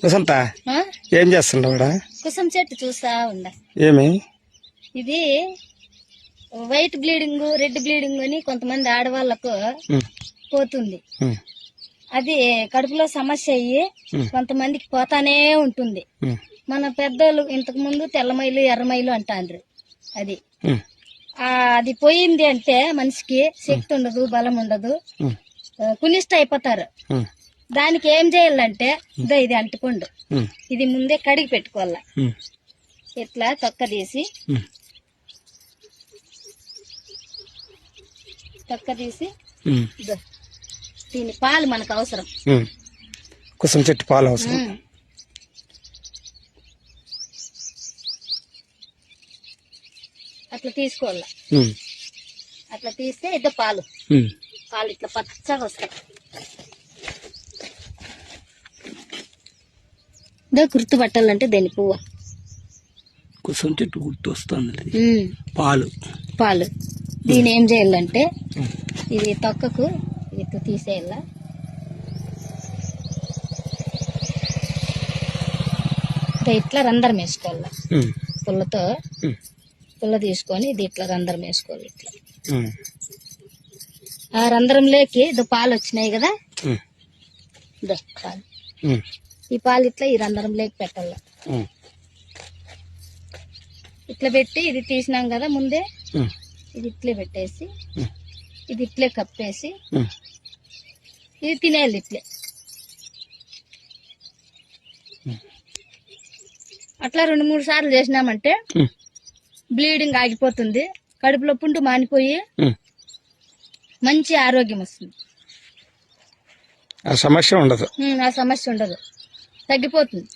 వసంత ఏం చేస్తున్నావు? కుసం చెట్టు చూస్తా ఉండ. ఏమి ఇది వైట్ బ్లీడింగ్, రెడ్ బ్లీడింగ్ అని కొంతమంది ఆడవాళ్లకు పోతుంది. అది కడుపులో సమస్య అయ్యి కొంతమందికి పోతానే ఉంటుంది. మన పెద్దోళ్ళు ఇంతకు ముందు తెల్లమైలు ఎర్రమైలు అంటాండ్రు. అది అది పోయింది అంటే మనిషికి శక్తి ఉండదు, బలం ఉండదు, కునిష్ట అయిపోతారు. దానికి ఏం చేయాలంటే ఇది అంటుకోండు. ఇది ముందే కడిగి పెట్టుకోవాల. ఇట్లా తొక్క తీసి దీని పాలు మనకు అవసరం. కుసం చెట్టు పాలు అవసరం. అట్లా తీసుకోవాల. అట్లా తీస్తే ఇద్ద పాలు ఇట్లా పచ్చగా వస్తాయి. గుర్తు పట్టాలంటే దాని పువ్వు కుసం చెట్టు గుర్తు వస్తుంది. పాలు దీని ఏం చేయాలంటే ఇది తొక్కకు ఇట్లా తీసేయాల. ఇట్లా రంధ్రం వేసుకోవాల. పుల్ల తీసుకొని ఇది ఇట్లా రంధ్రం వేసుకోవాలి. ఇట్లా ఆ రంధ్రంలోకి పాలు వచ్చినాయి కదా, పాలు ఈ పాలు ఇట్లా ఈ రంధ్రంలోకి పెట్టాల. ఇట్లా పెట్టి ఇది తీసినాం కదా ముందే, ఇది ఇట్లే పెట్టేసి ఇది ఇట్లే కప్పేసి ఇది తినేయాలి. ఇట్లే అట్లా 2-3 సార్లు చేసినామంటే బ్లీడింగ్ ఆగిపోతుంది. కడుపులో పుండు మానిపోయి మంచి ఆరోగ్యం వస్తుంది. ఆ సమస్య ఉండదు, తగ్గిపోతుంది.